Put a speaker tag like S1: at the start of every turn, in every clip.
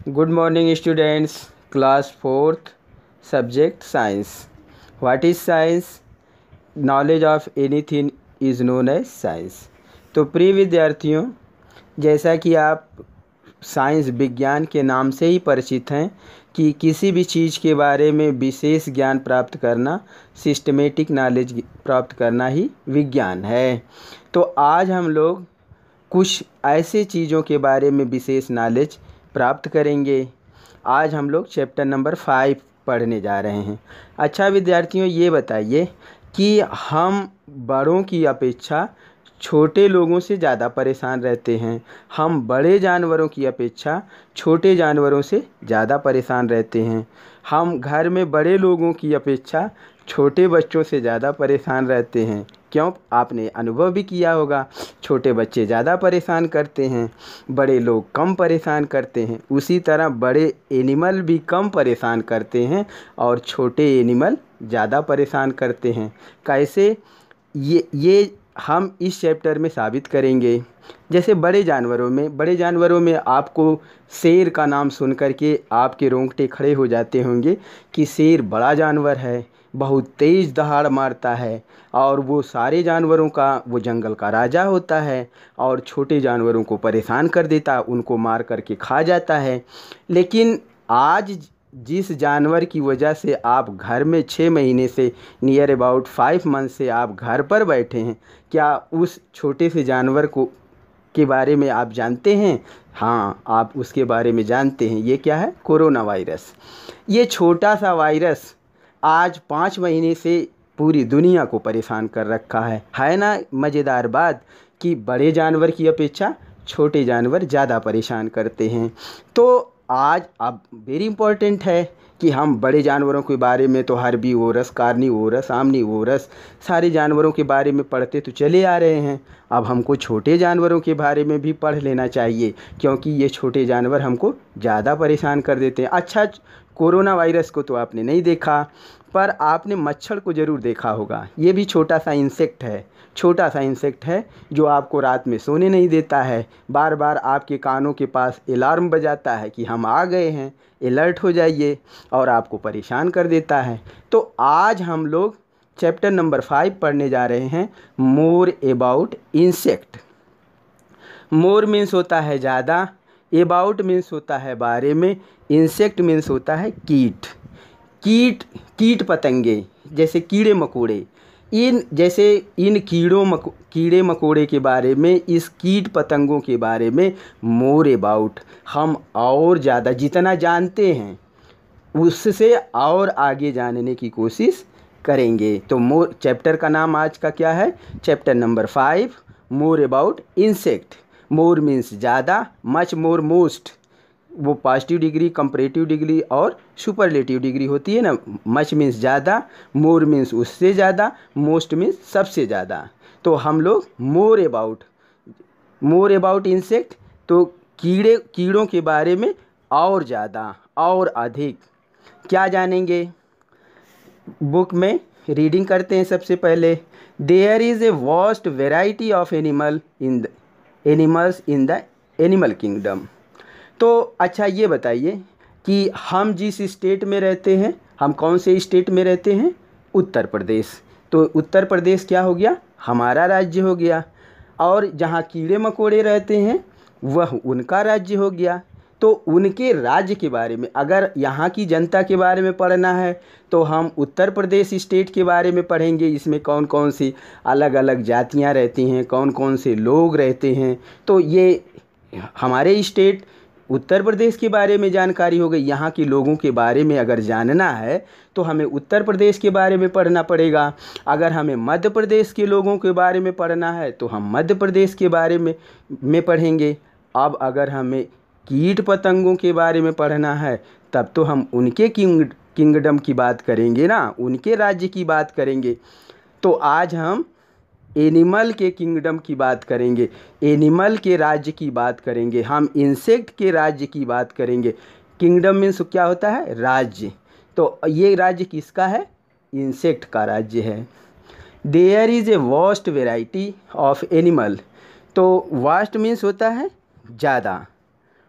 S1: Good morning, students. Class 4th, subject science. What is science? Knowledge of anything is known as science. तो प्रिय विद्यार्थियों, जैसा कि आप साइंस विज्ञान के नाम से ही परिचित हैं कि किसी भी चीज़ के बारे में विशेष ज्ञान प्राप्त करना, सिस्टमेटिक नॉलेज प्राप्त करना ही विज्ञान है। तो आज हम लोग कुछ ऐसे चीज़ों के बारे में विशेष नॉलेज प्राप्त करेंगे। आज हम लोग चैप्टर नंबर 5 पढ़ने जा रहे हैं। अच्छा विद्यार्थियों, ये बताइए कि हम बड़ों की अपेक्षा छोटे लोगों से ज़्यादा परेशान रहते हैं। हम बड़े जानवरों की अपेक्षा छोटे जानवरों से ज़्यादा परेशान रहते हैं। हम घर में बड़े लोगों की अपेक्षा छोटे बच्चों से ज़्यादा परेशान रहते हैं। क्यों? आपने अनुभव भी किया होगा, छोटे बच्चे ज़्यादा परेशान करते हैं, बड़े लोग कम परेशान करते हैं। उसी तरह बड़े एनिमल भी कम परेशान करते हैं और छोटे एनिमल ज़्यादा परेशान करते हैं। कैसे? ये हम इस चैप्टर में साबित करेंगे। जैसे बड़े जानवरों में आपको शेर का नाम सुन कर के आपके रोंगटे खड़े हो जाते होंगे कि शेर बड़ा जानवर है, बहुत तेज़ दहाड़ मारता है और वो सारे जानवरों का वो जंगल का राजा होता है और छोटे जानवरों को परेशान कर देता है, उनको मार करके खा जाता है। लेकिन आज जिस जानवर की वजह से आप घर में 6 महीने से नियर अबाउट 5 मंथ से आप घर पर बैठे हैं, क्या उस छोटे से जानवर को के बारे में आप जानते हैं? हाँ, आप उसके बारे में जानते हैं। ये क्या है? Corona virus. ये छोटा सा वायरस आज 5 महीने से पूरी दुनिया को परेशान कर रखा है ना? मज़ेदार बात कि बड़े जानवर की अपेक्षा छोटे जानवर ज़्यादा परेशान करते हैं। तो आज अब वेरी इम्पोर्टेंट है कि हम बड़े जानवरों के बारे में तो हर्बीवोरस, कार्निवोरस, आम्निवोरस सारे जानवरों के बारे में पढ़ते तो चले आ रहे हैं। अब हमको छोटे जानवरों के बारे में भी पढ़ लेना चाहिए, क्योंकि ये छोटे जानवर हमको ज़्यादा परेशान कर देते हैं। अच्छा, कोरोना वायरस को तो आपने नहीं देखा, पर आपने मच्छर को ज़रूर देखा होगा। ये भी छोटा सा इंसेक्ट है जो आपको रात में सोने नहीं देता है। बार बार आपके कानों के पास अलार्म बजाता है कि हम आ गए हैं, अलर्ट हो जाइए, और आपको परेशान कर देता है। तो आज हम लोग चैप्टर नंबर 5 पढ़ने जा रहे हैं, more about insect. More means होता है ज़्यादा, अबाउट मीन्स होता है बारे में, इंसेक्ट मीन्स होता है कीट पतंगे, जैसे कीड़े मकोड़े। इन कीड़े मकोड़े के बारे में, इस कीट पतंगों के बारे में मोर अबाउट हम और ज़्यादा जितना जानते हैं उससे और आगे जानने की कोशिश करेंगे। तो मोर चैप्टर का नाम आज का क्या है? Chapter number 5, more about insect. More means ज़्यादा, मच मोर मोस्ट, वो पॉजिटिव डिग्री, कंपैरेटिव डिग्री और सुपरलेटिव डिग्री होती है ना। मच मीन्स ज़्यादा, मोर मीन्स उससे ज़्यादा, मोस्ट मीन्स सबसे ज़्यादा। तो हम लोग मोर अबाउट इंसेक्ट, तो कीड़ों के बारे में और ज़्यादा और अधिक क्या जानेंगे। बुक में रीडिंग करते हैं सबसे पहले। There is a vast variety of animals in the animal kingdom. तो अच्छा, ये बताइए कि हम जिस स्टेट में रहते हैं, हम कौन से स्टेट में रहते हैं? उत्तर प्रदेश। तो उत्तर प्रदेश क्या हो गया? हमारा राज्य हो गया। और जहाँ कीड़े मकोड़े रहते हैं वह उनका राज्य हो गया। तो उनके राज्य के बारे में, अगर यहाँ की जनता के बारे में पढ़ना है तो हम उत्तर प्रदेश स्टेट के बारे में पढ़ेंगे। इसमें कौन कौन सी अलग अलग जातियाँ रहती हैं, कौन कौन से लोग रहते हैं। तो ये हमारे स्टेट उत्तर प्रदेश के बारे में जानकारी हो गई। यहाँ के लोगों के बारे में अगर जानना है तो हमें उत्तर प्रदेश के बारे में पढ़ना पड़ेगा। अगर हमें मध्य प्रदेश के लोगों के बारे में पढ़ना है तो हम मध्य प्रदेश के बारे में पढ़ेंगे। अब अगर हमें कीट पतंगों के बारे में पढ़ना है तब तो हम उनके किंगडम की बात करेंगे ना, उनके राज्य की बात करेंगे। तो आज हम एनिमल के किंगडम की बात करेंगे, एनिमल के राज्य की बात करेंगे, हम इंसेक्ट के राज्य की बात करेंगे। किंगडम मीन्स क्या होता है? राज्य। तो ये राज्य किसका है? इंसेक्ट का राज्य है। There is a vast variety of animal. तो वास्ट मीन्स होता है ज़्यादा,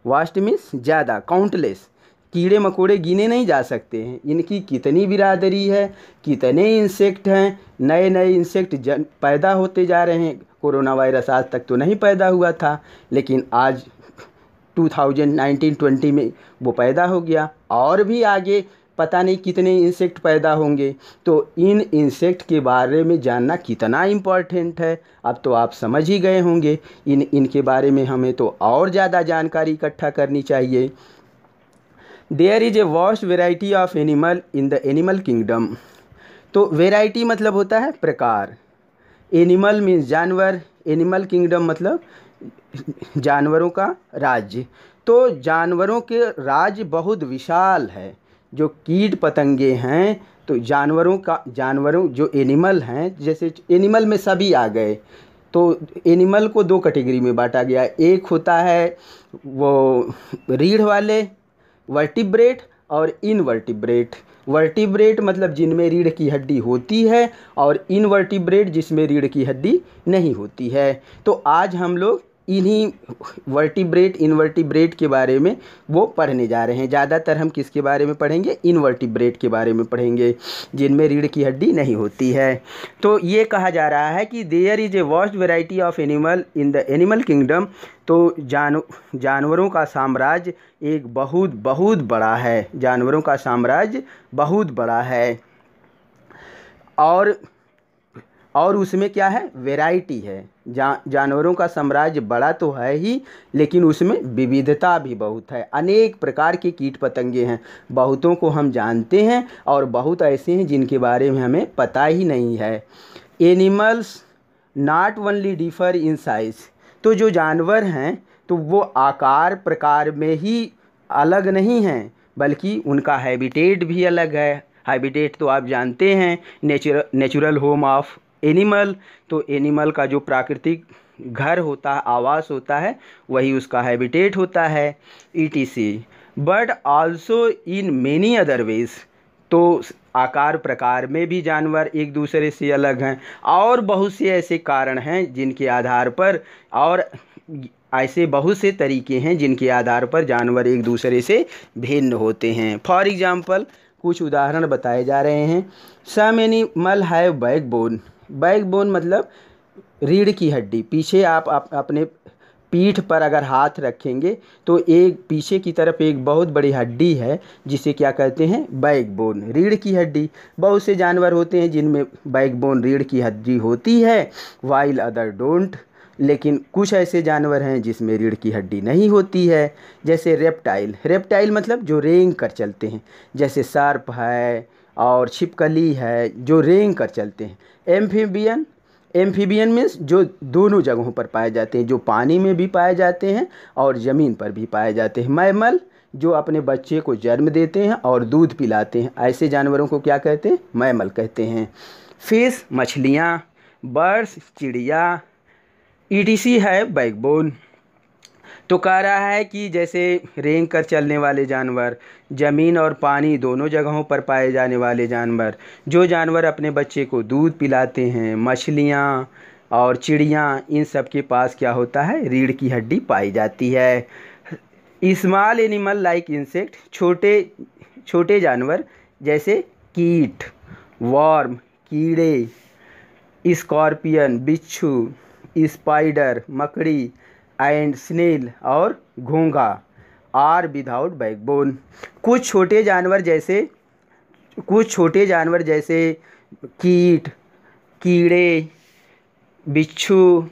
S1: वास्ट मीन्स ज़्यादा, काउंटलेस। कीड़े मकोड़े गिने नहीं जा सकते हैं। इनकी कितनी बिरादरी है, कितने इंसेक्ट हैं, नए नए इंसेक्ट पैदा होते जा रहे हैं। कोरोना वायरस आज तक तो नहीं पैदा हुआ था, लेकिन आज 2019-20 में वो पैदा हो गया, और भी आगे पता नहीं कितने इंसेक्ट पैदा होंगे। तो इन इंसेक्ट के बारे में जानना कितना इम्पॉर्टेंट है, अब तो आप समझ ही गए होंगे। इनके बारे में हमें तो और ज़्यादा जानकारी इकट्ठा करनी चाहिए। There is a vast variety of animal in the animal kingdom. तो वेराइटी मतलब होता है प्रकार, एनिमल मीन्स जानवर, एनिमल किंगडम मतलब जानवरों का राज्य। तो जानवरों के राज्य बहुत विशाल है। जो कीट पतंगे हैं, तो जानवरों जो एनिमल हैं, जैसे एनिमल में सभी आ गए, तो एनिमल को दो कैटेगरी में बांटा गया। एक होता है वो रीढ़ वाले वर्टिब्रेट और इनवर्टिब्रेट। वर्टिब्रेट मतलब जिनमें रीढ़ की हड्डी होती है, और इनवर्टिब्रेट जिसमें रीढ़ की हड्डी नहीं होती है। तो आज हम लोग इन्हीं वर्टिब्रेट इनवर्टिब्रेट के बारे में वो पढ़ने जा रहे हैं। ज़्यादातर हम किसके बारे में पढ़ेंगे? इनवर्टिब्रेट के बारे में पढ़ेंगे, जिनमें रीढ़ की हड्डी नहीं होती है। तो ये कहा जा रहा है कि there is a vast variety of animal in the animal kingdom. तो जानवरों का साम्राज्य एक बहुत बहुत बड़ा है। जानवरों का साम्राज्य बहुत बड़ा है, और उसमें क्या है? वैरायटी है। जानवरों का साम्राज्य बड़ा तो है ही, लेकिन उसमें विविधता भी बहुत है। अनेक प्रकार के कीट पतंगे हैं। बहुतों को हम जानते हैं, और बहुत ऐसे हैं जिनके बारे में हमें पता ही नहीं है। Animals not only differ in size. तो जो जानवर हैं, तो वो आकार प्रकार में ही अलग नहीं हैं, बल्कि उनका हैबिटेट भी अलग है। हैबिटेट तो आप जानते हैं, नेचुरल होम ऑफ एनिमल। तो एनिमल का जो प्राकृतिक घर होता है, आवास होता है, वही उसका हैबिटेट होता है, ETC। But also in many other ways. तो आकार प्रकार में भी जानवर एक दूसरे से अलग हैं, और बहुत से ऐसे कारण हैं जिनके आधार पर, और ऐसे बहुत से तरीके हैं जिनके आधार पर जानवर एक दूसरे से भिन्न होते हैं। फॉर एग्जाम्पल कुछ उदाहरण बताए जा रहे हैं। Some animal have backbone. Backbone मतलब रीढ़ की हड्डी। पीछे आप अपने पीठ पर अगर हाथ रखेंगे, तो एक पीछे की तरफ एक बहुत बड़ी हड्डी है, जिसे क्या कहते हैं? बैकबोन, रीढ़ की हड्डी। बहुत से जानवर होते हैं जिनमें बैकबोन, रीढ़ की हड्डी होती है, वाइल अदर डोंट। लेकिन कुछ ऐसे जानवर हैं जिसमें रीढ़ की हड्डी नहीं होती है, जैसे रेप्टाइल। रेप्टाइल मतलब जो रेंग कर चलते हैं, जैसे सर्प है और छिपकली है, जो रेंग कर चलते हैं। एम्फीबियन, एम्फीबियन मीन्स जो दोनों जगहों पर पाए जाते हैं, जो पानी में भी पाए जाते हैं और ज़मीन पर भी पाए जाते हैं। मैमल, जो अपने बच्चे को जन्म देते हैं और दूध पिलाते हैं, ऐसे जानवरों को क्या कहते हैं? मैमल कहते हैं। फिश मछलियाँ, बर्ड्स चिड़िया, ETC है बैकबोन। तो कह रहा है कि जैसे रेंग कर चलने वाले जानवर, ज़मीन और पानी दोनों जगहों पर पाए जाने वाले जानवर, जो जानवर अपने बच्चे को दूध पिलाते हैं, मछलियाँ और चिड़ियाँ, इन सब के पास क्या होता है? रीढ़ की हड्डी पाई जाती है। स्मॉल एनिमल लाइक इंसेक्ट, छोटे छोटे जानवर जैसे कीट, वर्म कीड़े, स्कॉर्पियन बिच्छू, स्पाइडर मकड़ी, एंड स्नेल और घोंघा, आर विदाउट बैकबोन। कुछ छोटे जानवर जैसे कीट, कीड़े, बिच्छू,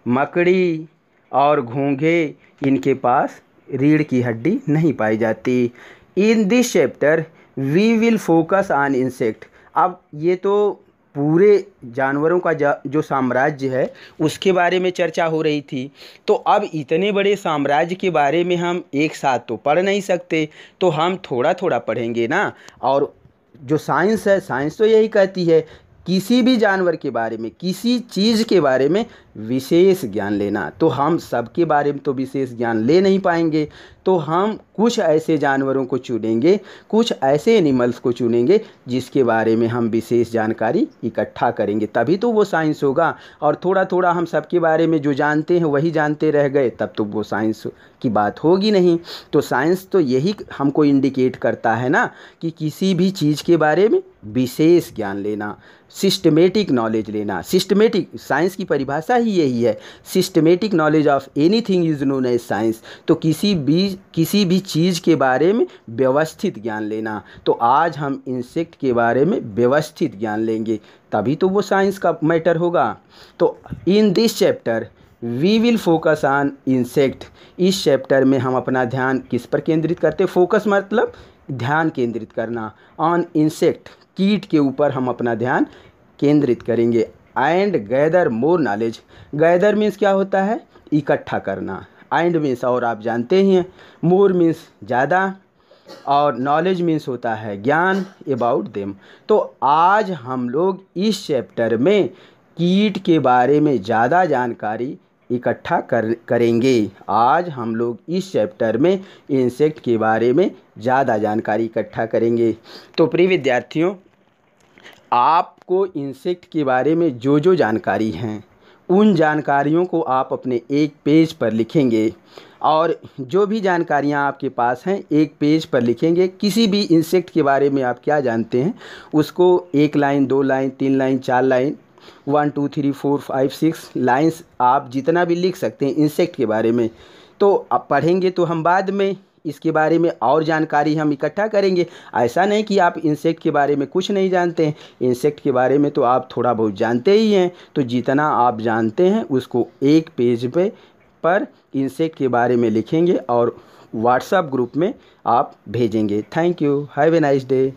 S1: मकड़ी और घोंघे, इनके पास रीढ़ की हड्डी नहीं पाई जाती। In this chapter we will focus on insect. अब ये तो पूरे जानवरों का जो साम्राज्य है उसके बारे में चर्चा हो रही थी। तो अब इतने बड़े साम्राज्य के बारे में हम एक साथ तो पढ़ नहीं सकते, तो हम थोड़ा थोड़ा पढ़ेंगे ना। और जो साइंस है, साइंस तो यही कहती है किसी भी जानवर के बारे में, किसी चीज़ के बारे में विशेष ज्ञान लेना। तो हम सबके बारे में तो विशेष ज्ञान ले नहीं पाएंगे, तो हम कुछ ऐसे जानवरों को चुनेंगे, कुछ ऐसे एनिमल्स को चुनेंगे जिसके बारे में हम विशेष जानकारी इकट्ठा करेंगे, तभी तो वो साइंस होगा। और थोड़ा थोड़ा हम सबके बारे में जो जानते हैं वही जानते रह गए, तब तो वो साइंस की बात होगी नहीं। तो साइंस तो यही हमको इंडिकेट करता है ना कि किसी भी चीज़ के बारे में विशेष ज्ञान लेना, सिस्टमेटिक नॉलेज लेना। सिस्टमेटिक, साइंस की परिभाषा ही यही है, systematic knowledge of anything is known as science. तो किसी भी चीज़ के बारे में व्यवस्थित ज्ञान लेना। तो आज हम इंसेक्ट के बारे में व्यवस्थित ज्ञान लेंगे, तभी तो वो साइंस का मैटर होगा। तो in this chapter we will focus on insect. इस चैप्टर में हम अपना ध्यान किस पर केंद्रित करते हैं? फोकस मतलब ध्यान केंद्रित करना। ऑन इंसेक्ट, कीट के ऊपर हम अपना ध्यान केंद्रित करेंगे। And gather more knowledge. Gather means क्या होता है? इकट्ठा करना। एंड मीन्स और आप जानते ही हैं, मोर मीन्स ज़्यादा, और नॉलेज मीन्स होता है ज्ञान अबाउट देम। तो आज हम लोग इस चैप्टर में कीट के बारे में ज़्यादा जानकारी इकट्ठा करेंगे। आज हम लोग इस चैप्टर में इंसेक्ट के बारे में ज़्यादा जानकारी इकट्ठा करेंगे। तो प्रिय विद्यार्थियों, आपको इंसेक्ट के बारे में जो जो जानकारी हैं उन जानकारियों को आप अपने एक पेज पर लिखेंगे, और जो भी जानकारियाँ आपके पास हैं एक पेज पर लिखेंगे। किसी भी इंसेक्ट के बारे में आप क्या जानते हैं उसको 1 line, 2 line, 3 line, 4 line, 1 2 3 4 5 6 lines आप जितना भी लिख सकते हैं इंसेक्ट के बारे में। तो आप पढ़ेंगे तो हम बाद में इसके बारे में और जानकारी हम इकट्ठा करेंगे। ऐसा नहीं कि आप इंसेक्ट के बारे में कुछ नहीं जानते हैं, इंसेक्ट के बारे में तो आप थोड़ा बहुत जानते ही हैं। तो जितना आप जानते हैं उसको एक पेज पर इंसेक्ट के बारे में लिखेंगे और व्हाट्सएप ग्रुप में आप भेजेंगे। Thank you, have a nice day.